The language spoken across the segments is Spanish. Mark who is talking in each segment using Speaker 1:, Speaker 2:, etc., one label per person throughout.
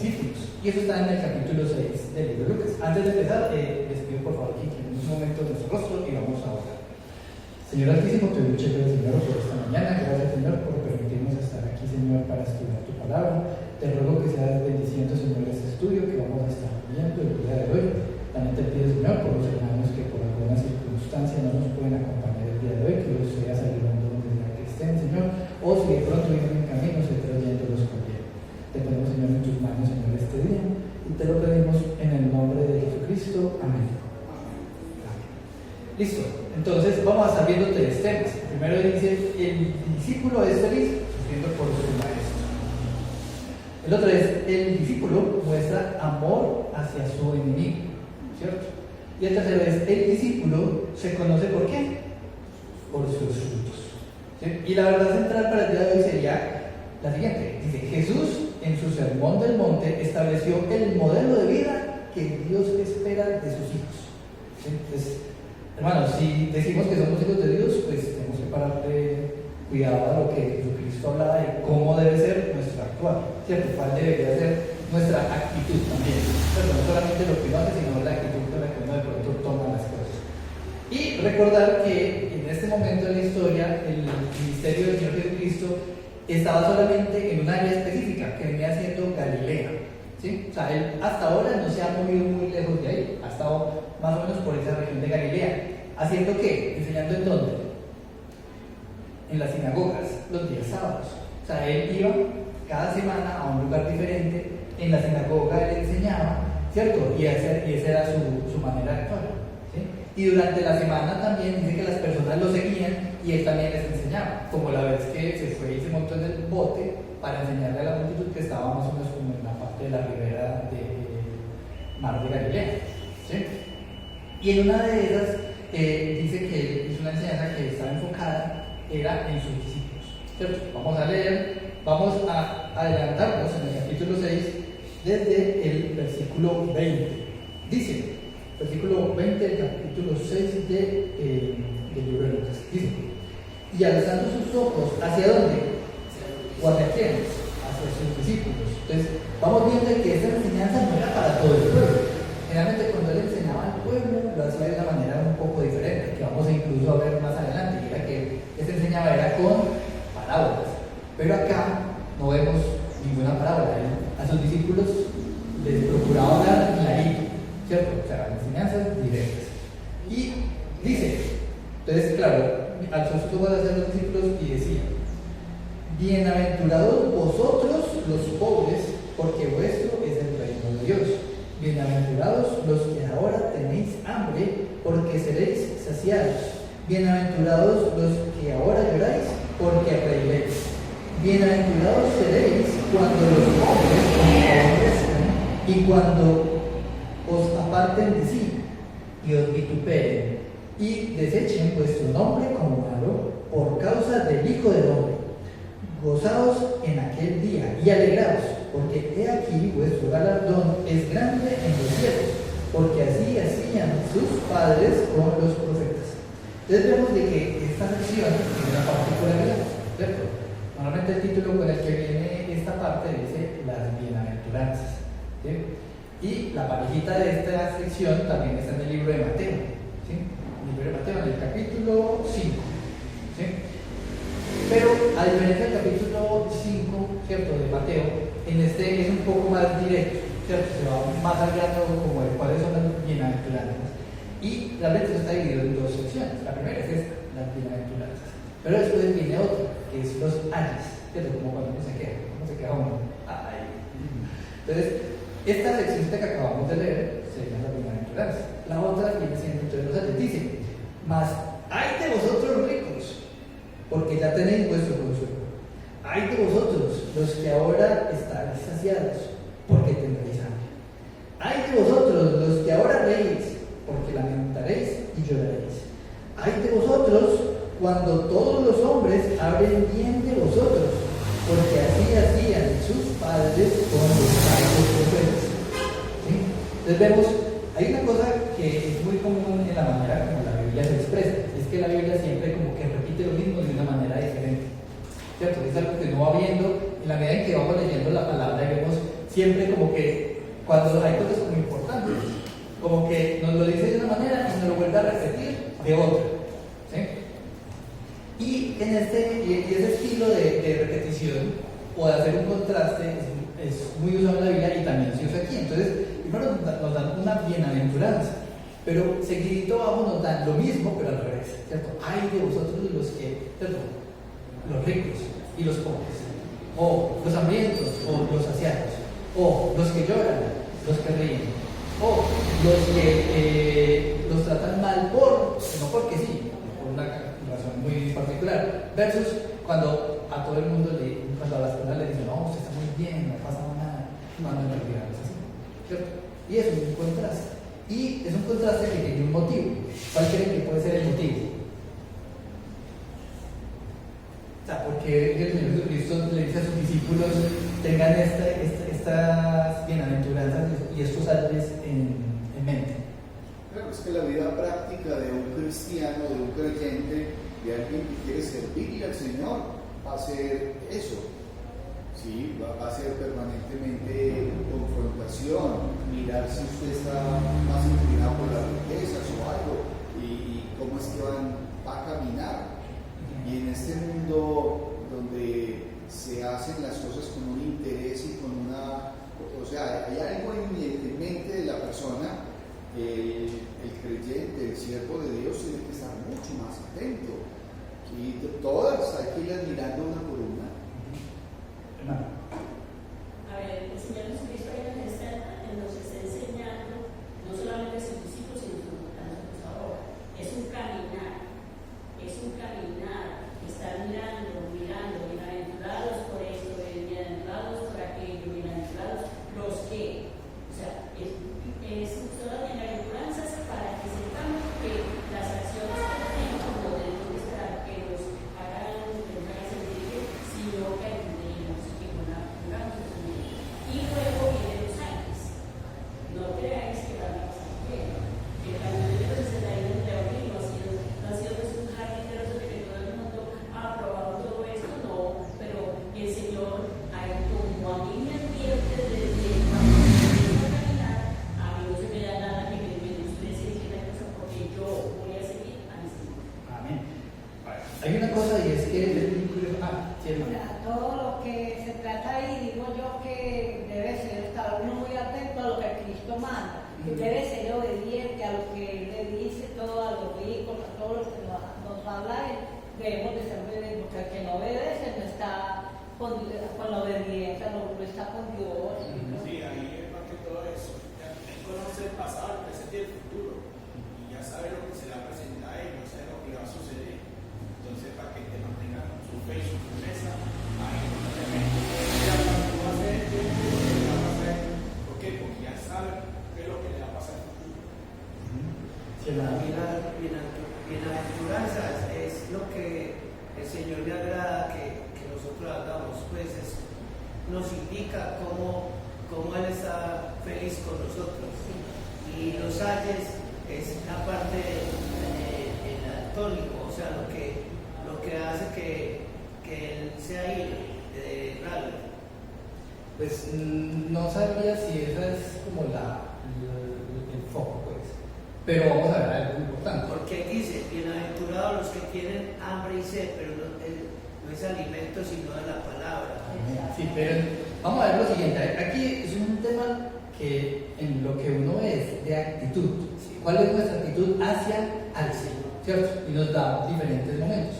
Speaker 1: discípulos. Y eso está en el capítulo 6 del libro de Lucas. Antes de empezar, les pido por favor que inclinemos un momento nuestro rostro y vamos a orar. Señor Altísimo, te doy muchas gracias, Señor, por esta mañana. Gracias, Señor, por permitirnos estar aquí, Señor, para estudiar tu palabra. Te ruego que seas bendiciendo, Señor, este estudio que vamos a estar viendo el día de hoy. También te pido, Señor, por los hermanos que por alguna circunstancia no nos pueden acompañar el día de hoy, que los seas ayudando donde sea que estén, Señor, o si de pronto vienen en camino, se trayéndolos con bien. Te ponemos, Señor, en tus manos, Señor, este día, y te lo pedimos en el nombre de Jesucristo. Amén. Listo, entonces vamos a estar viendo tres temas. Primero dice, el discípulo es feliz sufriendo por su maestro. El otro es, el discípulo muestra amor hacia su enemigo, ¿cierto? Y el tercero es, el discípulo se conoce ¿por qué? Por sus frutos, ¿sí? Y la verdad central para el día de hoy sería la siguiente. Dice, Jesús en su sermón del monte estableció el modelo de vida que Dios espera de sus hijos, ¿sí? Entonces, hermanos, si decimos que somos hijos de Dios, pues tenemos que pararle cuidado a lo que Jesucristo hablaba de cómo debe ser nuestro actuar, ¿cierto? ¿Cuál debería ser nuestra actitud también? Pero no solamente lo que uno hace, sino la actitud con la que uno de pronto toma las cosas. Y recordar que en este momento de la historia, el ministerio del Señor Jesucristo estaba solamente en un área específica, que venía siendo Galilea, ¿sí? O sea, él hasta ahora no se ha movido muy lejos de ahí, ha estado más o menos por esa región de Galilea. ¿Haciendo qué? ¿Enseñando en dónde? En las sinagogas, los días sábados. O sea, él iba cada semana a un lugar diferente, en la sinagoga él enseñaba, ¿cierto? Y esa era su manera de actuar, ¿sí? Y durante la semana también dice que las personas lo seguían y él también les enseñaba, como la vez que se fue y se montó en el bote para enseñarle a la multitud que estaba más o menos como en la parte de la ribera del mar de Galilea, ¿sí? Y en una de esas dice que es una enseñanza que estaba enfocada era en sus discípulos, ¿cierto? Vamos a leer, vamos a adelantarnos en el capítulo 6 desde el versículo 20. Dice, versículo 20 del capítulo 6 del libro de Lucas. Dice, y alzando sus ojos, ¿hacia dónde? ¿O hacia quiénes? Hacia sus discípulos. Entonces, vamos viendo que esta enseñanza no era para todo el pueblo. Generalmente cuando él enseñaba al pueblo lo hacía de una manera un poco diferente, que vamos incluso a ver más adelante, y era que él enseñaba era con parábolas, pero acá no vemos ninguna parábola. A sus discípulos les procuraba hablar clarito, ¿cierto? O sea, enseñanzas directas. Y dice, entonces claro, alzó sus ojos hacia los discípulos y decía, bienaventurados vosotros los pobres, porque vuestro es el reino de Dios. Bienaventurados los que ahora tenéis hambre, porque seréis saciados. Bienaventurados los que ahora lloráis, porque reiréis. Bienaventurados seréis cuando los hombres os aborrezcan y cuando os aparten de sí y os vituperen y desechen vuestro nombre como malo por causa del Hijo del Hombre. Gozaos en aquel día y alegraos, porque he aquí vuestro galardón es grande en los cielos, porque así hacían sus padres con los profetas. Entonces vemos de que esta sección tiene una particularidad, ¿cierto? Normalmente el título con el que viene esta parte dice las bienaventuranzas, ¿sí? Y la parejita de esta sección también está en el libro de Mateo, ¿sí? El libro de Mateo, en el capítulo 5, ¿sí? Pero a diferencia del capítulo 5, ¿cierto?, de Mateo, en este es un poco más directo, ¿cierto? Se va más al grano como de cuáles son las bienaventuranzas. Y realmente eso está dividido en dos secciones. La primera es esta, las bienaventuranzas. Pero después viene otra, que es los ayes, ¿cierto? Como cuando uno se queda, ¿cómo se queda uno? Ay. Entonces, esta sección que acabamos de leer sería la bienaventuranza. La otra viene siendo entonces los ayes. Dice, mas ay de vosotros ricos, porque ya tenéis vuestro consuelo. Ay de vosotros, los que ahora estáis saciados, porque tendréis hambre. Ay de vosotros, los que ahora reís, porque lamentaréis y lloraréis. Ay de vosotros, cuando todos los hombres hablen bien de vosotros, porque así hacían sus padres con los falsos profetas. ¿Sí? Entonces vemos, hay una cosa que es muy común en la manera como la Biblia se expresa, es que la Biblia siempre como que repite lo mismo de una manera diferente, ¿cierto? Es algo que no va viendo en la medida en que vamos leyendo la palabra y vemos siempre como que cuando hay cosas como importantes, como que nos lo dice de una manera y nos lo vuelve a repetir de otra. ¿Sí? Y ese estilo de repetición o de hacer un contraste es muy usado en la Biblia y también se usa aquí. Entonces, primero nos dan una bienaventuranza, pero seguidito abajo nos dan lo mismo, pero al revés, ¿cierto? Ay de vosotros los que, ¿cierto? Los ricos y los pobres, o los hambrientos, o los saciados, o los que lloran, los que ríen, o los que los tratan mal no porque sí, por una razón muy particular, versus cuando a todo el mundo, cuando a las personas le dicen, no, usted está muy bien, no pasa nada, cuando en realidad es así, ¿cierto? Y eso es un contraste. Y es un contraste que tiene un motivo. ¿Cuál creen que puede ser el motivo? O sea, porque el Señor Jesucristo le dice a sus discípulos, tengan estas bienaventuranzas y estos árboles en mente.
Speaker 2: Claro, es que la vida práctica de un cristiano, de un creyente, de alguien que quiere servirle al Señor, va a ser eso. Sí, va a ser permanentemente confrontación, mirar si usted está más inclinado por las riquezas o algo, y cómo es que va a caminar. Y en este mundo donde se hacen las cosas con un interés y con una... O sea, hay algo en mente de la persona, el creyente, el siervo de Dios tiene que estar mucho más atento. Y todas hay que irlas mirando una por una.
Speaker 3: A ver, el Señor Jesucristo nos está enseñando no solamente a sus discípulos, sino a nosotros ahora. Es un caminar, estar mirando, bienaventurados por esto, bienaventurados por aquello, bienaventurados los que, o sea, son las bienaventuranzas para que sepamos que las acciones que tenemos no deben estar que nos hagan sentir bien, sino que entendemos que pongamos en su vida. Y luego vienen los ángeles. No creáis que van a pasar bien. Que cuando ellos se la iban de abrir, no ha sido un jardín de los que todo el mundo ha aprobado todo esto, no, pero el Señor, como a mí me advierte desde cuando empiezo a caminar, a mí no se me da nada que me menosprecie que la cosa, porque yo voy a seguir a mi Señor.
Speaker 1: Amén. Hay una cosa y es que
Speaker 4: todo lo que se trata ahí, digo yo que debe ser estar uno muy atento a lo que Cristo manda, que debe ser obediente a lo que Él le dice, todo a los ricos, a todo lo que nos habla Él, debemos de ser obedientes, porque el que no obedece no está con la obediencia, no está con Dios.
Speaker 5: Sí, ahí es más que todo eso. Él conoce el pasado, el presente y el futuro, y ya sabe lo que se le va a presentar y no sabe lo que va a suceder. Entonces, para que te mantengan su fe y su firmeza, ahí no te metes. Ya cuando tú vas a hacer esto, ¿qué va a pasar? ¿Por qué? Porque ya sabe qué es lo que le va a pasar en el futuro.
Speaker 6: Las bienaventuranzas es lo que el Señor le agrada que nosotros hagamos, pues nos indica cómo Él está feliz con nosotros. Y los ayes es la parte el tónico, o sea, lo que hace que Él sea de raro.
Speaker 1: Pues no sabría si esa es como el foco, pues. Pero vamos a ver algo importante.
Speaker 6: Porque dice, bienaventurados los que tienen hambre y sed, pero no es alimento sino de la palabra.
Speaker 1: Sí, pero vamos a ver lo siguiente. Aquí es un tema que en lo que uno es de actitud. ¿Cuál es nuestra actitud hacia al Señor? ¿Cierto? Y nos da diferentes momentos.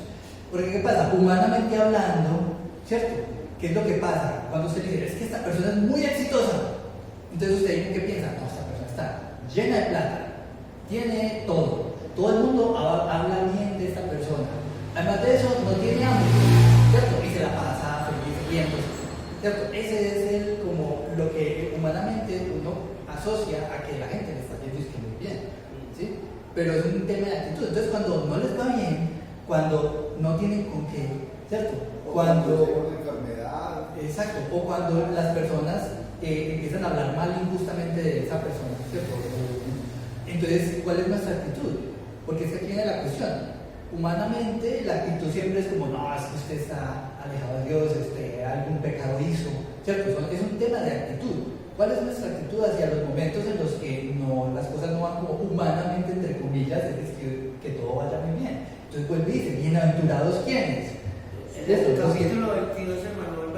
Speaker 1: Porque ¿qué pasa? Humanamente hablando, ¿cierto? ¿Qué es lo que pasa? Cuando usted dice, es que esta persona es muy exitosa. Entonces usted, ¿qué piensa? No, esta persona está llena de plata, tiene todo. Todo el mundo habla bien de esta persona. Además de eso, no tiene hambre, ¿cierto? Y se la pasa feliz riendo, ¿cierto? Ese es como lo que humanamente uno asocia a que la gente le está yendo muy bien, ¿sí? Pero es un tema de actitud. Entonces, cuando no les va bien, cuando no tienen con qué, ¿cierto? Cuando
Speaker 2: una enfermedad.
Speaker 1: Exacto, o cuando las personas empiezan a hablar mal injustamente de esa persona, ¿cierto? Entonces, ¿cuál es nuestra actitud? Porque es que aquí viene la cuestión. humanamente la actitud siempre es como, no, es que usted está alejado de Dios, algún pecado hizo, ¿cierto? Es un tema de actitud. ¿Cuál es nuestra actitud hacia los momentos en los que las cosas no van como humanamente, entre comillas, es decir, que todo vaya muy bien? Entonces vuelve y dice, bienaventurados quienes.
Speaker 6: En el capítulo 22, hermano,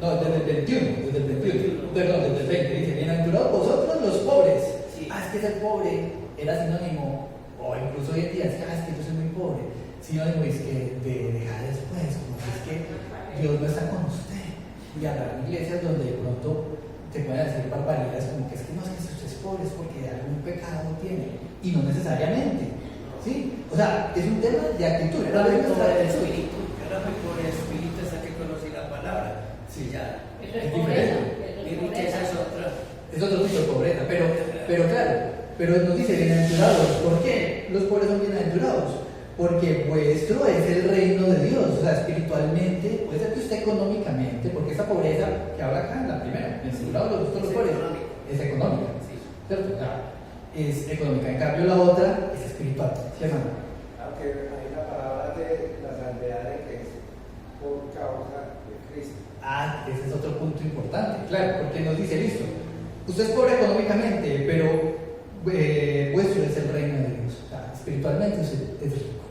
Speaker 1: no, desde el 21, perdón, desde el 20, dice, bienaventurados vosotros los pobres.
Speaker 6: Sí.
Speaker 1: Es que ser pobre era sinónimo, o incluso hoy en día, es que yo soy muy pobre, sinónimo es que de dejar después, como que es que Dios no está con usted. Y habrá iglesias donde de pronto te pueden decir barbaridades como que es que no, es que si usted es pobre es porque algún pecado tiene, y no necesariamente, ¿sí? O sea, es un tema de actitud.
Speaker 6: Era muy por el espíritu, hasta que conocí la palabra. Sí, ya.
Speaker 4: Eso es
Speaker 1: Es
Speaker 4: pobreza.
Speaker 1: diferente.
Speaker 6: Mi riqueza es otra.
Speaker 1: Es otro tipo de pobreza, pero claro, pero nos dice bienaventurados. ¿Por qué los pobres son bienaventurados? Porque vuestro es el reino de Dios, o sea, espiritualmente, puede ser que usted económicamente, porque esa pobreza que habla acá en la primera, bienaventurados los pobres, es económica,
Speaker 6: Sí.
Speaker 1: ¿cierto? O sea, es económica, en cambio la otra es espiritual, ¿sí, hermano?
Speaker 7: Aunque hay la palabra de la salvedad de que es por causa de Cristo.
Speaker 1: Ese es otro punto importante, claro, porque nos dice, listo, usted es pobre económicamente, pero vuestro es el reino de Dios, o sea, espiritualmente usted es rico,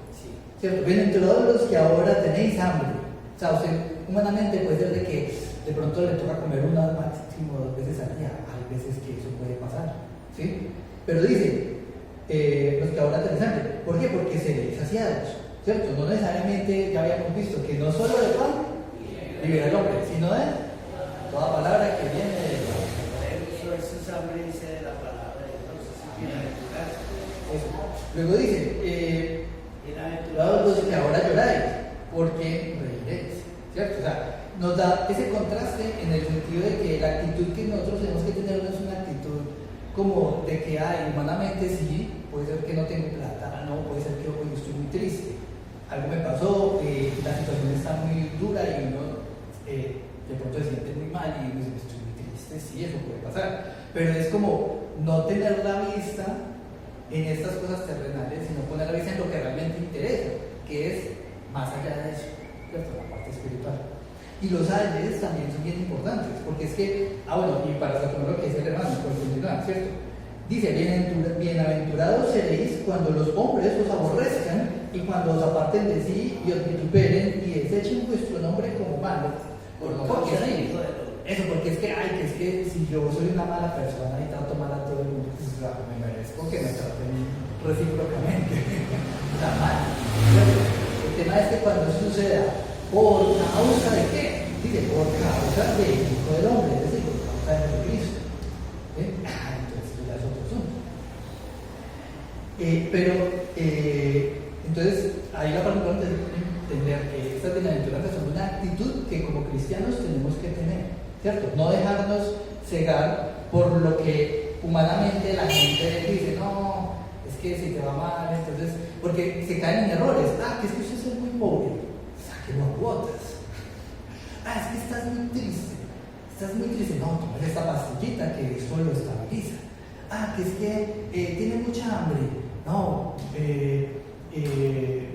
Speaker 1: ¿cierto? Bienaventurados los que ahora tenéis hambre, o sea, usted humanamente puede ser de que de pronto le toca comer una máximo 2 veces al día, hay veces que eso puede pasar, ¿sí? Pero dice, los que ahora tenéis hambre, ¿por qué? Porque seréis saciados, ¿cierto? No necesariamente, ya habíamos visto que no solo de pan libera el hombre, sino de toda palabra que viene de Dios.
Speaker 6: Eso es hambre, dice de la palabra de Dios, es bienaventurado.
Speaker 1: Luego dice, bienaventurados los que ahora lloráis, porque reiréis, ¿cierto? O sea, nos da ese contraste en el sentido de que la actitud que nosotros tenemos que tener no es una actitud como de que, humanamente sí, puede ser que no tengo plata, no, puede ser que hoy estoy muy triste, algo me pasó, la situación está muy dura y uno de pronto se siente muy mal y uno dice, estoy muy triste, sí, eso puede pasar, pero es como no tener la vista en estas cosas terrenales, sino poner la vista en lo que realmente interesa, que es más allá de eso, ¿cierto? La parte espiritual. Y los ayes también son bien importantes, porque es que, y para retomar lo que dice el hermano, por continuar, ¿cierto? Dice, bienaventurados seréis cuando los hombres os aborrezcan y cuando os aparten de sí y os vituperen y desechen vuestro nombre como malo. Porque sí, eso, porque es que si yo soy una mala persona y trato mal a todo el mundo, pues me merezco que me traten recíprocamente. Está mal. El tema es que cuando eso suceda, ¿por causa de qué? Dice, por causa del Hijo del Hombre, es decir, por causa de Jesucristo. Entonces eso ya es otro asunto. Entonces, ahí la parte importante es entender que estas bienaventuranzas son una actitud que como cristianos tenemos que tener, ¿cierto? No dejarnos cegar por lo que humanamente la gente dice, no, es que si te va mal, entonces, porque se caen en errores, que es que usted es muy pobre, sáquelo a cuotas, es que estás muy triste, no, tomes esta pastillita que eso lo estabiliza, que es que tiene mucha hambre, no,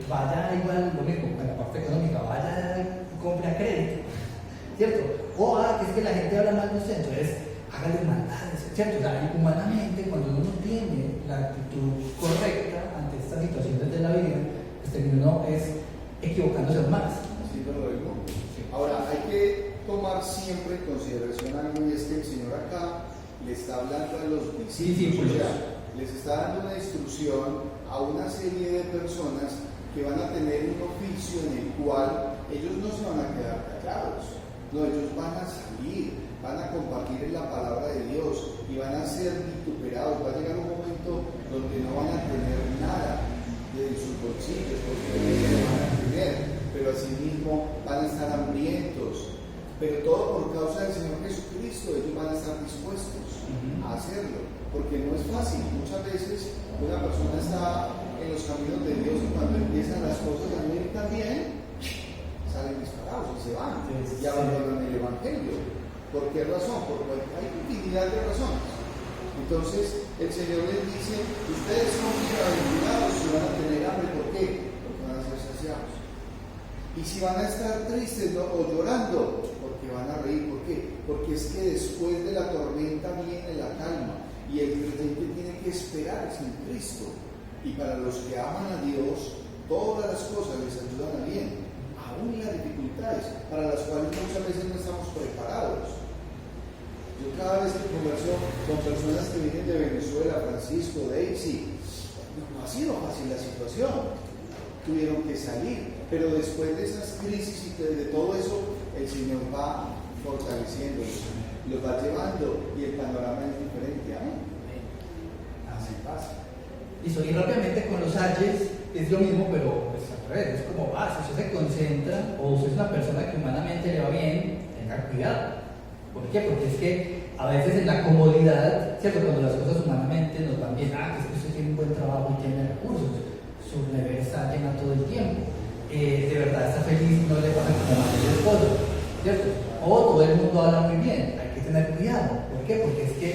Speaker 1: vaya igual lo mismo con la parte económica, vaya y compre a crédito, ¿cierto? O que es que la gente habla mal de usted, entonces hágale maldades, ¿cierto? O sea, humanamente cuando uno tiene la actitud correcta ante estas situaciones de la vida, pues uno es equivocándose más.
Speaker 2: Así lo digo. Ahora, hay que tomar siempre en consideración algo, y es que el Señor acá le está hablando a los discípulos, o sea, les está dando una instrucción a una serie de personas que van a tener un oficio en el cual ellos no se van a quedar callados, no, ellos van a salir, van a compartir en la palabra de Dios y van a ser vituperados. Va a llegar un momento donde no van a tener nada de sus bolsillos porque no van a tener, pero asimismo van a estar hambrientos, pero todo por causa del Señor Jesucristo. Ellos van a estar dispuestos a hacerlo, porque no es fácil. Muchas veces una persona está en los caminos de Dios y cuando empiezan las cosas a no ir tan bien, salen disparados y se van y abandonan el Evangelio. ¿Por qué razón? Porque hay infinidad de razones. Entonces el Señor les dice, ustedes son bienaventurados y van a tener hambre. ¿Por qué? Y si van a estar tristes o llorando, porque van a reír. ¿Por qué? Porque es que después de la tormenta viene la calma y el creyente tiene que esperar en Cristo. Y para los que aman a Dios, todas las cosas les ayudan a bien, aún las dificultades, para las cuales muchas veces no estamos preparados. Yo cada vez que converso con personas que vienen de Venezuela, Francisco, Daisy, no ha sido fácil la situación. Tuvieron que salir, pero después de esas crisis y de todo eso, el Señor va fortaleciéndolos, los va llevando y el panorama es diferente. Amén. Así pasa.
Speaker 1: Listo, y rápidamente con los Ayes es lo mismo, pero pues al revés. Es como, si usted se concentra o usted es una persona que humanamente le va bien, tenga cuidado. ¿Por qué? Porque es que a veces en la comodidad, ¿cierto? Cuando las cosas humanamente nos van bien, que es que usted tiene un buen trabajo y tiene recursos, su nevera está llena todo el tiempo, de verdad está feliz, no le pasa como a el esposo, ¿cierto? O todo el mundo habla muy bien, hay que tener cuidado. ¿Por qué? Porque es que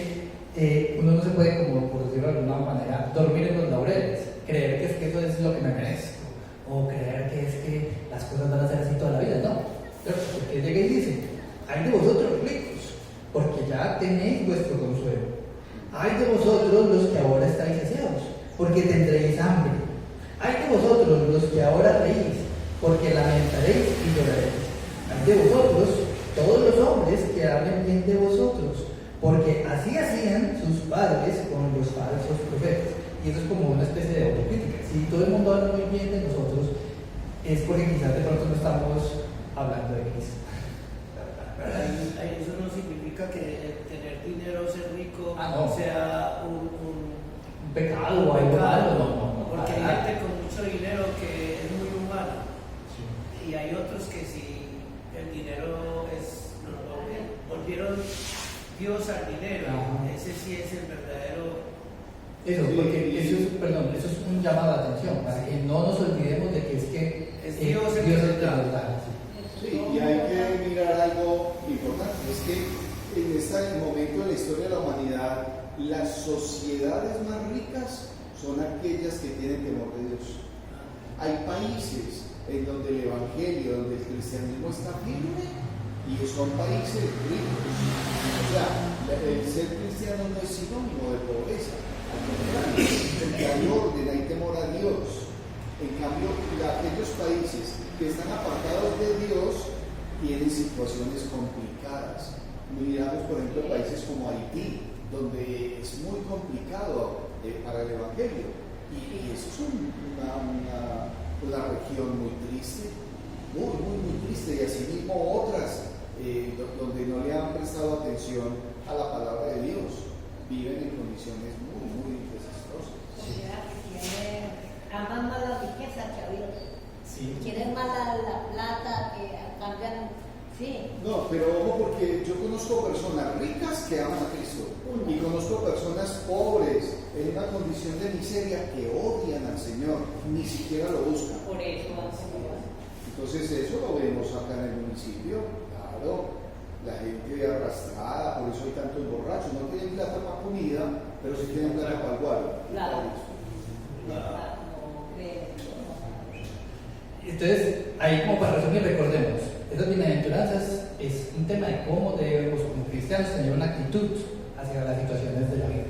Speaker 1: uno no se puede, como por decirlo de alguna manera, dormir en los laureles, creer que es que eso es lo que me merezco, o creer que es que las cosas van a ser así toda la vida, no. ¿Cierto? Porque llega y dice, hay de vosotros ricos, porque ya tenéis vuestro consuelo. Hay de vosotros los que ahora estáis saciados, porque tendréis hambre. Hay de vosotros los que ahora reís, porque lamentaréis y lloraréis. Hay de vosotros todos los hombres que hablen bien de vosotros, porque así hacían sus padres con los falsos profetas. Y eso es como una especie de autocrítica. Si todo el mundo habla muy bien de nosotros, es porque quizás de pronto no estamos hablando de Cristo.
Speaker 6: Eso no significa que tener dinero, ser rico,
Speaker 1: no.
Speaker 6: sea un
Speaker 1: pecado o algo malo, no.
Speaker 6: Porque hay gente con mucho dinero que es muy humana.
Speaker 1: Sí.
Speaker 6: Y hay otros que si el dinero volvieron Dios al dinero.
Speaker 1: Ajá.
Speaker 6: Ese sí es el verdadero.
Speaker 1: Eso, porque eso es un llamado de atención, para que no nos olvidemos de que es que
Speaker 6: Es Dios el
Speaker 1: Dios
Speaker 6: que
Speaker 1: es el que nos da.
Speaker 2: Sí, y hay que mirar algo importante, es que en este momento de la historia de la humanidad, las sociedades más ricas son aquellas que tienen temor de Dios. Hay países en donde el evangelio, donde el cristianismo está firme y son países ricos. O sea, el ser cristiano no es sinónimo de pobreza, al contrario, porque hay orden, hay temor a Dios. En cambio, aquellos países que están apartados de Dios tienen situaciones complicadas. Miramos, por ejemplo, países como Haití, donde es muy complicado para el evangelio. Y eso es una región muy triste, muy triste. Y asimismo otras donde no le han prestado atención a la palabra de Dios, viven en condiciones muy desastrosas.
Speaker 4: Aman más la riqueza que a Dios.
Speaker 1: Sí.
Speaker 4: Quieren más la plata que cambian. Sí.
Speaker 2: No, pero ojo, porque yo conozco personas ricas que aman a Cristo y conozco personas pobres en una condición de miseria que odian al Señor, ni siquiera lo buscan.
Speaker 3: Por eso hace.
Speaker 2: Entonces eso lo vemos acá en el municipio, claro, la gente arrastrada, por eso hay tantos borrachos, no tienen plata para comida, pero sí tienen plata para el guaro.
Speaker 3: Claro.
Speaker 1: Entonces, ahí como para resumir, recordemos, esas bienaventuranzas es un tema de cómo debemos como cristianos tener una actitud hacia las situaciones de la vida.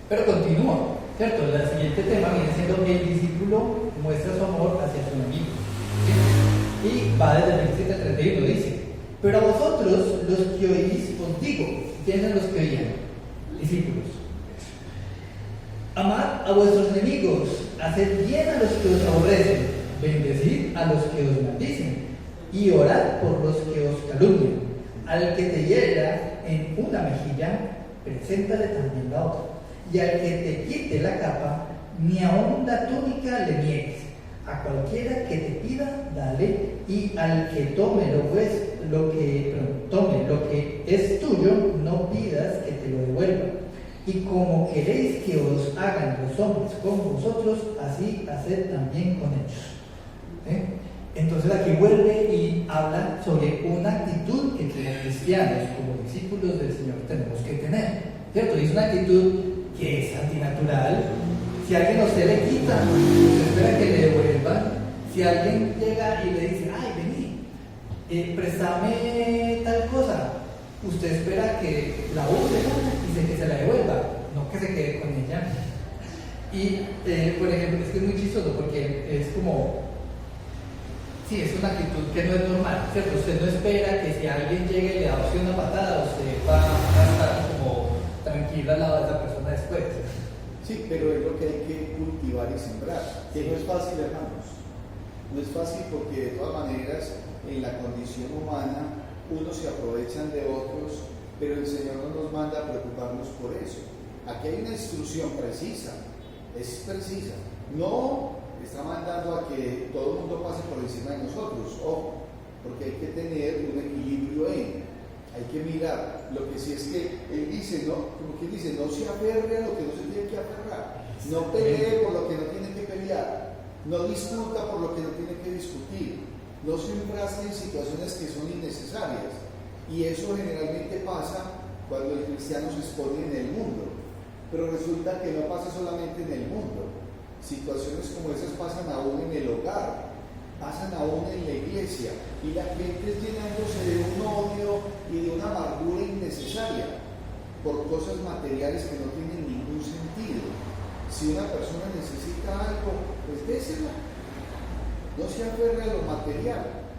Speaker 1: Pero continúa, ¿cierto? El siguiente tema viene siendo el discípulo muestra su amor hacia su enemigo. ¿Sí? Y va desde el 27 al 31, dice, pero a vosotros los que oís os digo, ¿quiénes son los que oían? Discípulos. Amad a vuestros enemigos, haced bien a los que os aborrecen, bendecid a los que os maldicen, y orad por los que os calumnian. Al que te hiera en una mejilla, preséntale también la otra. Y al que te quite la capa, ni aun la túnica le niegues. A cualquiera que te pida, dale, y al que tome lo que es tuyo, no pidas que te lo devuelva. Y como queréis que os hagan los hombres con vosotros, así haced también con ellos. Entonces aquí vuelve y habla sobre una actitud que como cristianos, como discípulos del Señor, tenemos que tener, ¿cierto? Y es una actitud que es antinatural. Si alguien a usted le quita, usted espera que le devuelvan, Si alguien llega y le dice, ay, vení, préstame tal cosa, usted espera que la use y que se la devuelva, no que se quede con ella. Y, por ejemplo, es que es muy chistoso porque es como, sí, es una actitud que no es normal, ¿cierto? Usted no espera que si alguien llega y le da usted una patada, usted va a estar como tranquila al lado de esa persona después.
Speaker 2: Sí, pero es lo que hay que cultivar y sembrar, que no es fácil, hermanos. No es fácil porque de todas maneras en la condición humana unos se aprovechan de otros, pero el Señor no nos manda a preocuparnos por eso. Aquí hay una instrucción precisa, es precisa. No está mandando a que todo el mundo pase por encima de nosotros, ojo, porque hay que tener un equilibrio hay que mirar. Lo que sí es que él dice, ¿no? Como quien dice, no se aferre a lo que no se tiene que aferrar, no pelee por lo que no tiene que pelear, no discuta por lo que no tiene que discutir, no se enfrasque en situaciones que son innecesarias. Y eso generalmente pasa cuando el cristiano se expone en el mundo, pero resulta que no pasa solamente en el mundo. Situaciones como esas pasan aún en el hogar, pasan aún en la iglesia, y la gente es llenándose de un odio y de una amargura innecesaria por cosas materiales que no tienen ningún sentido. Si una persona necesita algo, pues désela. No se aferre a lo material.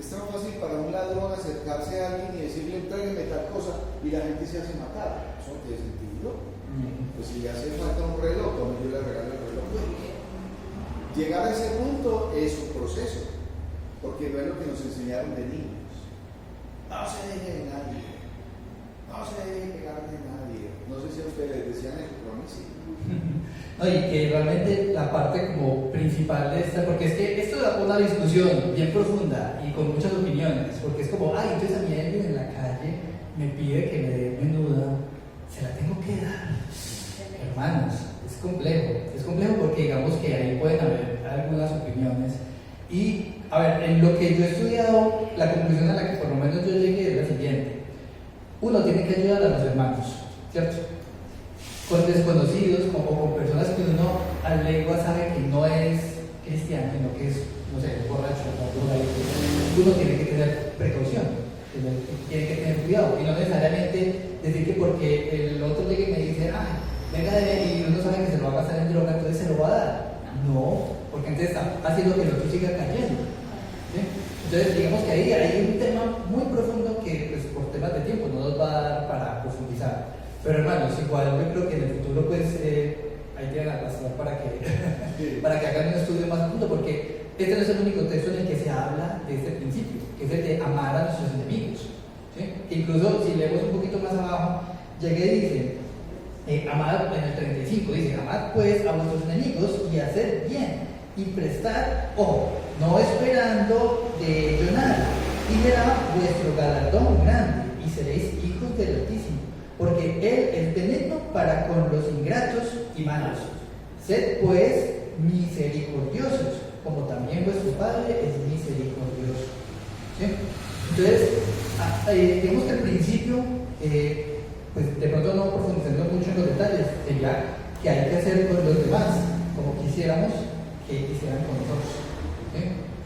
Speaker 2: Es tan fácil para un ladrón acercarse a alguien y decirle, entrégueme tal cosa, y la gente se hace matar. ¿Eso no tiene sentido? Pues si le hace falta un reloj, como yo le regalo el reloj. Llegar a ese punto es un proceso, porque no es lo que nos enseñaron de niños. No se deje de nadie, no se deje pegar de nadie. No sé si a ustedes les decían eso, pero a mí sí.
Speaker 1: No, y que realmente la parte como principal de esta, porque es que esto da una discusión bien profunda y con muchas opiniones, porque es como, ay, entonces a mí alguien en la calle me pide que me dé menuda, se la tengo que dar. Hermanos, es complejo porque digamos que ahí pueden haber algunas opiniones. Y, a ver, en lo que yo he estudiado, la conclusión a la que por lo menos yo llegué es la siguiente: uno tiene que ayudar a los hermanos, ¿cierto? Con desconocidos o con personas que uno a lengua sabe que no es cristiano, sino que es, no sé, borracho o drogadicto. Uno tiene que tener precaución, tiene que tener cuidado, y no necesariamente decir que porque el otro llegue y me dice, venga de él, y uno sabe que se lo va a gastar en droga, entonces se lo va a dar. No, porque entonces está haciendo que el otro siga cayendo. ¿Sí? Entonces, digamos que ahí hay un tema muy profundo que, pues, por temas de tiempo no nos va a dar para profundizar. Pero hermanos, igual yo creo que en el futuro, pues, ahí tienen la razón para que hagan un estudio más profundo, porque este no es el único texto en el que se habla de este principio, que es el de amar a nuestros enemigos. ¿Sí? Que incluso, si leemos un poquito más abajo, llega y dice, amad, en el 35 dice, amad pues a vuestros enemigos y hacer bien y prestar, ojo, no esperando de ello nada, y verá vuestro galardón grande y seréis hijos del Altísimo, porque Él es benigno para con los ingratos y malos. Sed pues misericordiosos, como también vuestro Padre es misericordioso. ¿Sí? Entonces, digamos que al principio, pues de pronto no profundizando mucho en los detalles, sería que hay que hacer con los demás como quisiéramos que hicieran con nosotros. ¿Sí?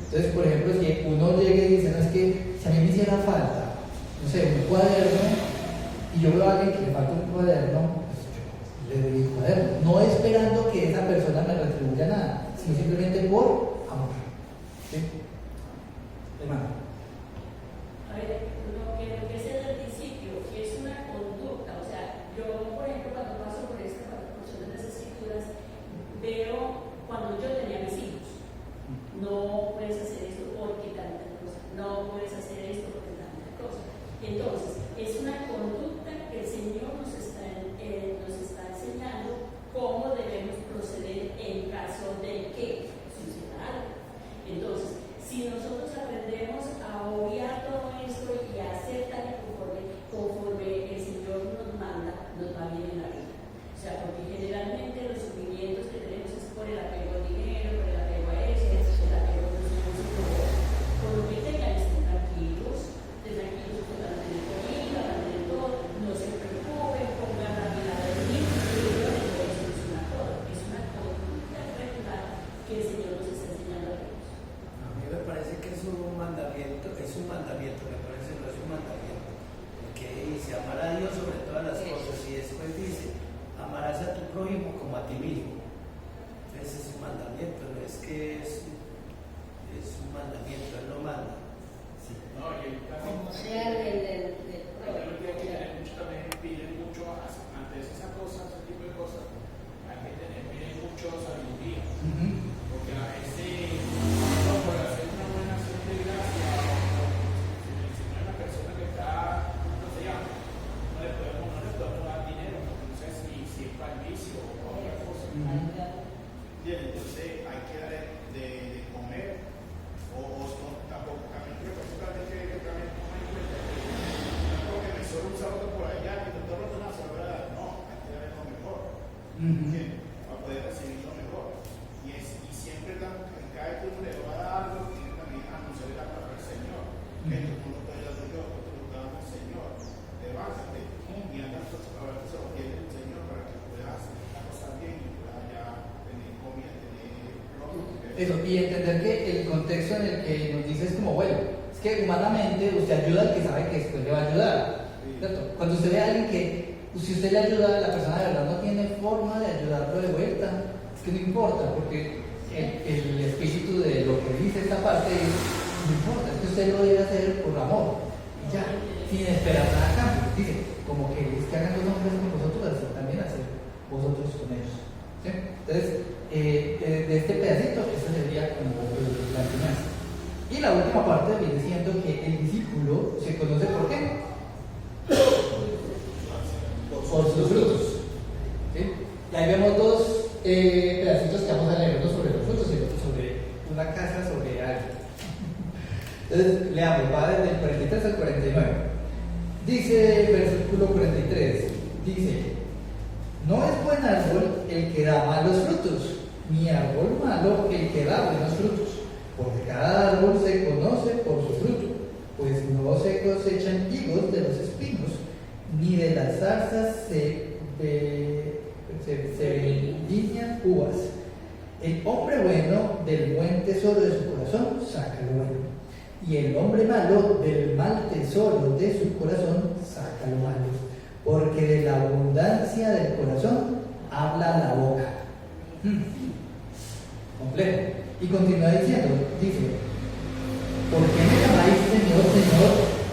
Speaker 1: Entonces, por ejemplo, si uno llega y dice, no, es que si a mí me hiciera falta, no sé, un cuaderno, y yo veo a alguien que le falta un cuaderno, pues yo le doy un cuaderno, no esperando que esa persona me retribuya nada, sino simplemente por amor. ¿Sí? Hermano.
Speaker 3: A ver, lo que es desde el principio, que es una conducta, o sea, yo, por ejemplo, cuando paso por esta porción de las escrituras, veo cuando yo tenía mis hijos, no puedes hacer esto porque tanta cosa, no puedes hacer esto porque tanta cosa. Entonces, es una conducta que el Señor nos está enseñando cómo debemos proceder en caso de que suceda algo. Entonces, si nosotros aprendemos a obviar todo esto y a hacer tal y conforme el Señor nos manda, nos va bien en la vida. O sea, porque generalmente los sufrimientos que tenemos es por el apego al dinero, por el apego a eso, el apego a los hijos, por lo que tengan, estén tranquilos que van a tener comida, van a tener todo, no se preocupen, pongan la mirada de mí, y yo les voy a solucionar todo. Es una conducta regular que el Señor nos está enseñando a todos.
Speaker 5: para poder recibir lo mejor. Y siempre en cada turno le va a dar algo, tiene también a anunciar la palabra del Señor. Esto tú no puedes dar yo, esto lo está dando el Señor. Levántate y anda a ver que se obtiene el Señor para que puedas la pasar bien y puedas ya tener comida, tener ropa.
Speaker 1: Eso, y entender que el contexto en el que nos dice es como, bueno, es que humanamente usted ayuda al que sabe que después le va a ayudar. ¿Cierto? Cuando usted ve a alguien que, si usted le ayuda, la persona de verdad no tiene forma de ayudarlo de vuelta, es que no importa, porque el espíritu de lo que dice esta parte es, no importa, es que usted lo debe hacer por amor, y ya, sin esperar nada a cambio. Dice, como que es que hagan los hombres con vosotros, así también hacer vosotros con ellos. ¿Sí? Entonces, de este pedacito, esta sería como la enseñanza. Y la última parte viene siendo que el discípulo se conoce por qué. Por sus frutos. ¿Sí? Y ahí vemos dos pedacitos que vamos a leer, uno sobre los frutos y otro sobre una casa, sobre algo. Entonces, leamos, va desde el 43 al 49. Dice el versículo 43, dice, no es buen árbol el que da malos frutos, ni árbol malo el que da buenos frutos, porque cada árbol se conoce por su fruto, pues no se cosechan higos de los espinos, ni de las zarzas se vendimian uvas. El hombre bueno del buen tesoro de su corazón saca lo bueno, y el hombre malo del mal tesoro de su corazón saca lo malo, porque de la abundancia del corazón habla la boca. Complejo. Y continúa diciendo, dice, ¿por qué me llamáis Señor, Señor,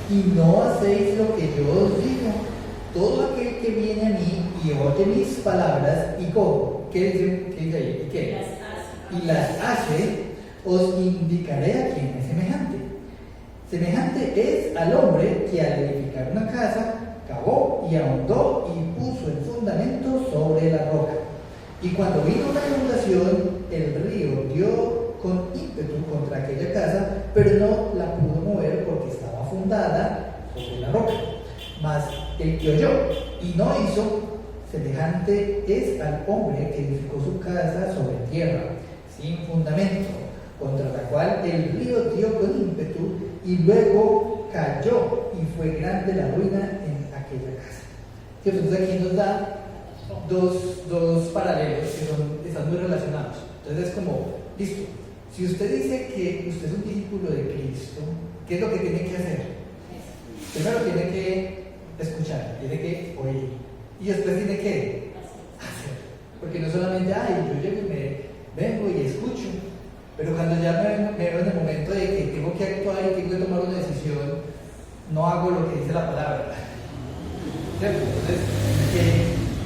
Speaker 1: y no hacéis lo que yo os digo? Todo aquel que viene a mí y oye mis palabras y ¿cómo? ¿Qué dice ahí? ¿Y qué? Y las hace, os indicaré a quién es semejante. Semejante es al hombre que al edificar una casa, cavó y ahondó y puso el fundamento sobre la roca. Y cuando vino la inundación, el río dio con ímpetu contra aquella casa, pero no la pudo mover porque estaba fundada sobre la roca. Mas el que oyó y no hizo, semejante es al hombre que edificó su casa sobre tierra, sin fundamento, contra la cual el río dio con ímpetu y luego cayó y fue grande la ruina en aquella casa. Entonces aquí nos da dos paralelos que están muy relacionados. Entonces es como, listo, si usted dice que usted es un discípulo de Cristo, ¿qué es lo que tiene que hacer? Primero tiene que escuchar, tiene que oír, y después tiene que hacer. Porque no solamente, yo llego y me vengo y escucho, pero cuando ya me veo en el momento de que tengo que actuar y tengo que tomar una decisión, no hago lo que dice la palabra. ¿Cierto? Entonces,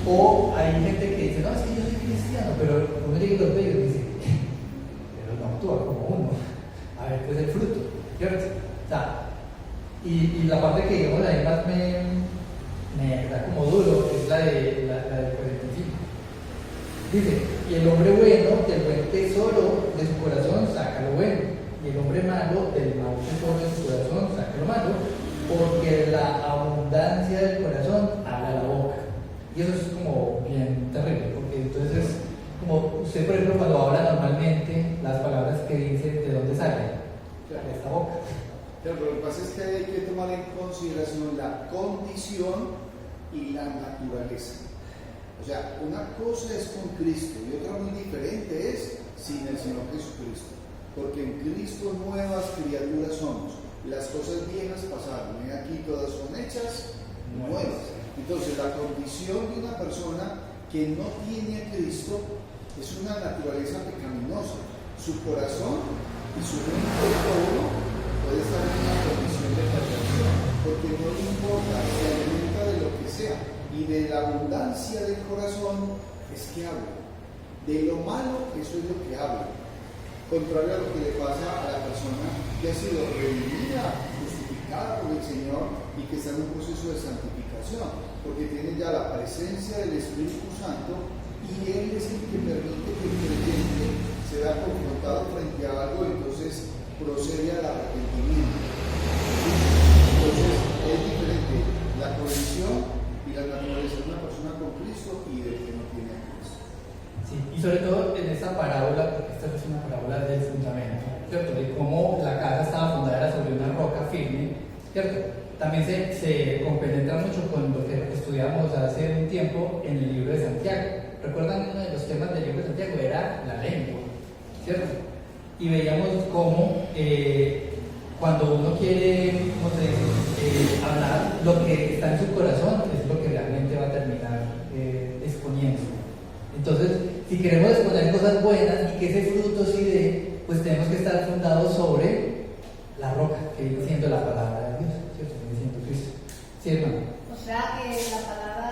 Speaker 1: o hay gente que dice, no, es que yo soy cristiano, pero uno llega y los ve y dice, pero no actúa como uno. A ver, pues el fruto, ¿cierto? O sea, y la parte que digamos ahí más me da como duro es la del 45. Dice, y el hombre bueno del buen tesoro de su corazón saca lo bueno, y el hombre malo del mal tesoro de su corazón saca lo malo, porque la abundancia del corazón habla la boca. Y eso es como bien terrible, porque entonces, como usted, por ejemplo, cuando habla normalmente, las palabras que dice, ¿de dónde salen? De esta boca.
Speaker 2: Pero lo que pasa es que hay que tomar en consideración la condición y la naturaleza. O sea, una cosa es con Cristo y otra muy diferente es sin el Señor Jesucristo. Porque en Cristo nuevas criaturas somos. Las cosas viejas pasaron, y aquí todas son hechas nuevas. Entonces, la condición de una persona que no tiene a Cristo es una naturaleza pecaminosa. Su corazón y su mente puede estar en una condición de perversión, porque no le importa, se alimenta de lo que sea, y de la abundancia del corazón es que habla. De lo malo, eso es lo que habla. Contrario a lo que le pasa a la persona que ha sido redimida, justificada por el Señor y que está en un proceso de santificación, porque tiene ya la presencia del Espíritu Santo y Él es el que permite que el creyente se vea confrontado frente a algo, entonces procede al arrepentimiento. Entonces es diferente la condición y y la naturaleza de una persona con Cristo y del que no tiene a Cristo.
Speaker 1: Sí, y sobre todo en esta parábola, porque esta es una parábola del fundamento, ¿cierto? De cómo la casa estaba fundada sobre una roca firme, ¿cierto? También se compenetra mucho con lo que estudiamos hace un tiempo en el libro de Santiago. ¿Recuerdan? Uno de los temas del libro de Santiago era la lengua, ¿cierto? Y veíamos cómo cuando uno quiere, ¿cómo se dice? Hablar, lo que está en su corazón es lo que realmente va a terminar exponiendo. Entonces, si queremos exponer cosas buenas y que ese fruto sí dé, pues tenemos que estar fundados sobre la roca, que viene siendo la palabra de Dios, ¿cierto? Viene siendo Cristo. ¿Sí, hermano?
Speaker 4: O sea que la palabra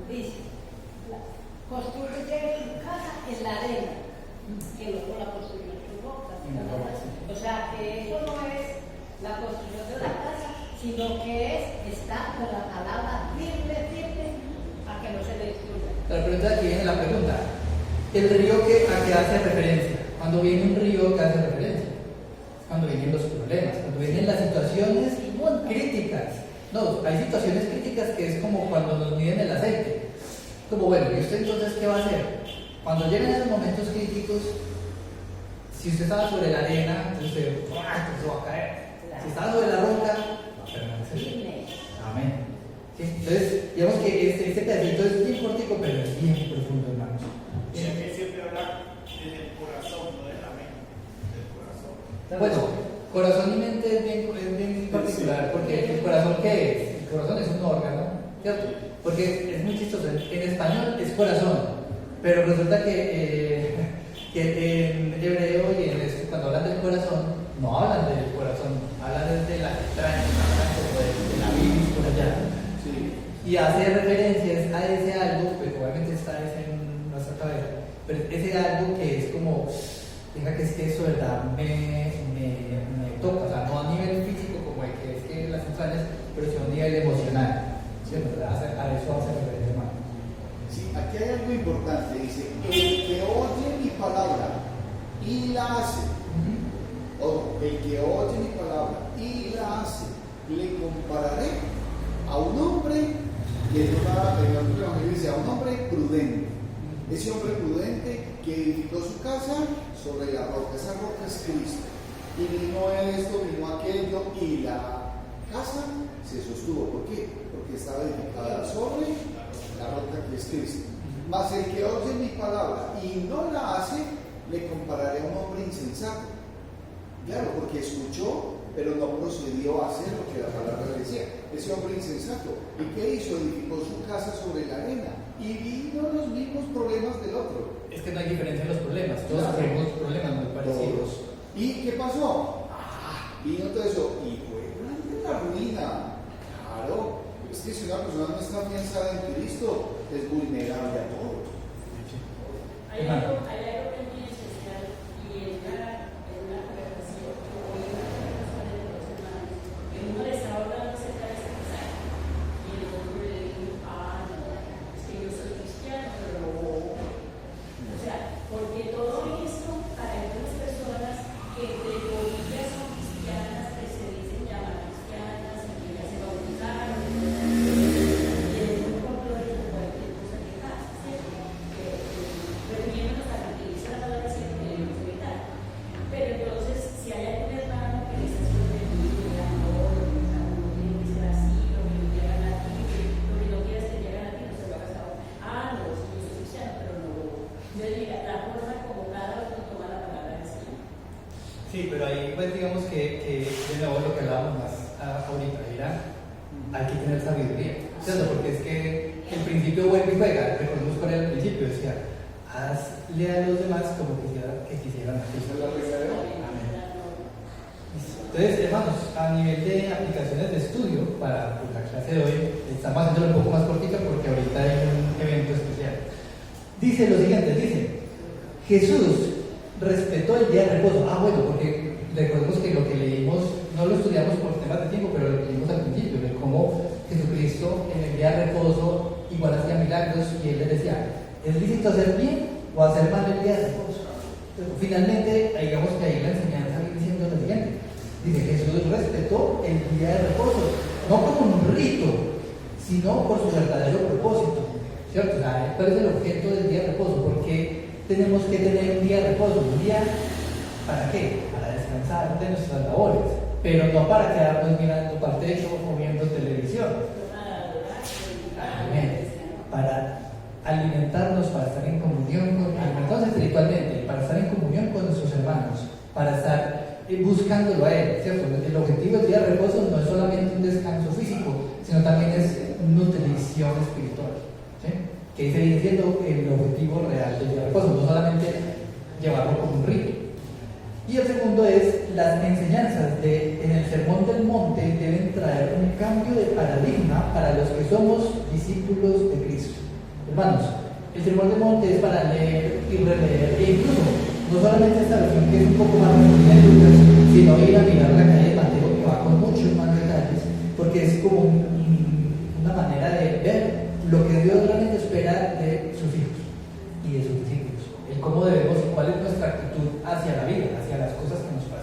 Speaker 4: dice, construye tu casa en la arena, que luego la construyó en tu roca.
Speaker 1: En la roca, sí.
Speaker 4: O sea que eso no es la construcción de la casa, sino que está con la palabra firme, a que no se destruya.
Speaker 1: La pregunta aquí viene la pregunta. ¿El río a qué hace referencia? Cuando viene un río, ¿qué hace referencia? Cuando vienen los problemas, cuando vienen las situaciones críticas. No, hay situaciones críticas que es como cuando nos miden el aceite. Como, bueno, ¿y usted entonces qué va a hacer? Cuando llegan esos momentos críticos, si usted estaba sobre la arena, entonces usted va a caer. Si estaba sobre la roca, va a permanecer. Amén. ¿Sí? Entonces, digamos que este pedacito es bien cortico, pero es bien profundo, hermanos.
Speaker 5: O sea que siempre habla desde el corazón, no de la mente, del corazón.
Speaker 1: Bueno, corazón y mente es bien particular, porque el corazón, ¿qué es? El corazón es un órgano, ¿cierto? Porque es muy chistoso, en español es corazón, pero resulta que en hebreo y cuando hablan del corazón, no hablan del corazón, hablan de las entrañas, hablan como de la bilis por allá.
Speaker 2: Sí.
Speaker 1: Y hace referencias a ese algo, pues obviamente está en nuestra cabeza, pero ese algo que es como, venga, que es que eso, ¿verdad? Me toca, o sea, no a nivel físico como el que es que las entrañas, pero sí a un nivel emocional, ¿cierto? A eso hace referencia, hermano.
Speaker 2: Sí, aquí hay algo importante, dice, el que oye mi palabra y la hace, o el que oye mi palabra y la hace, le compararé a un hombre que en el Evangelio dice a un hombre prudente. Ese hombre prudente que edificó su casa sobre la roca, esa roca es Cristo. Y vino esto, vino aquello, y la casa se sostuvo. ¿Por qué? Porque estaba edificada sobre la roca que es Cristo. Mas el que oye mi palabra y no la hace, le compararé a un hombre insensato. Claro, porque escuchó, pero no procedió a hacer lo que la palabra le decía. Ese hombre insensato. ¿Y qué hizo? Edificó su casa sobre la arena. Y vino los mismos problemas del otro.
Speaker 1: Es que no hay diferencia en los problemas, todos tenemos problemas muy parecidos.
Speaker 2: ¿Y qué pasó? Vino todo eso. Y fue grande la ruina. Claro. Es que si una persona no está afianzada en Cristo, es vulnerable a todo.
Speaker 3: Hay algo que es muy esencial y es una conversación que hoy en una conversación de los hermanos, que uno les estaba hablando acerca de este pasaje y el otro le dijo, no, es que yo soy cristiano, pero no. O sea, porque todo esto para algunas personas que de comillas son cristianas, que se dicen llamar cristianas, que ya se bautizaron, tienen un control de cualquier cosa que pasa, ¿cierto? Refiriéndonos a la utilización de la palabra siempre debemos evitar. Pero entonces, si hay algún hermano que le está sorprendiendo, no tiene que ser así, lo que no llegan a ti, lo que no quieras que lleguen a ti, no se lo hagas ahora. No, si yo soy cristiano, pero no. Yo diría, la forma como cada uno toma la palabra del Señor.
Speaker 1: Sí, pero ahí pues digamos que de nuevo lo que hablábamos más ahorita era, hay que tener sabiduría, ¿cierto? Porque es que el principio vuelve y juega. Recordemos cuál era el principio, decía, hazle a los demás como quisieran a ti.
Speaker 2: Esa es la regla de hoy.
Speaker 1: Amén. Entonces, hermanos, a nivel de aplicaciones de estudio para la clase de hoy, estamos haciéndolo un poco más cortita porque ahorita hay un evento especial. Dice lo siguiente, dice, Jesús respetó el día de reposo. Bueno, porque recordemos que lo que leímos, no lo estudiamos por temas de tiempo, pero lo que leímos al principio, de cómo Jesucristo en el día de reposo igual hacía milagros y él le decía, ¿es lícito hacer bien o hacer mal el día de reposo? Entonces, finalmente, digamos que ahí la enseñanza viene diciendo lo siguiente. Dice, Jesús respetó el día de reposo, no como un rito, sino por su verdadero propósito, ¿cierto? O sea, ¿cuál es el objeto del día de reposo? ¿Por qué tenemos que tener un día de reposo? ¿Un día para qué? Para descansar de nuestras labores, pero no para quedarnos mirando para el techo o viendo televisión. Amén. Para alimentarnos, para estar en comunión alimentarnos espiritualmente, para estar en comunión con nuestros hermanos, para estar buscándolo a Él, ¿cierto? El objetivo del día de reposo no es solamente un descanso físico, sino también es nutrición espiritual, ¿sí? Que sigue siendo el objetivo real del día de reposo, no solamente llevarlo como un rito. Y el segundo es, las enseñanzas en el Sermón del Monte deben traer un cambio de paradigma para los que somos discípulos de Cristo. Hermanos, el Sermón del Monte es para leer y releer, e incluso no solamente esta versión que es un poco más resumida de Lucas, sino ir a mirar la calle de Mateo, que va con muchos más detalles, porque es como una manera de ver lo que Dios realmente espera de sus hijos y de sus discípulos, el cómo debemos y cuál es nuestra actitud hacia la vida, hacia las cosas que nos pasan.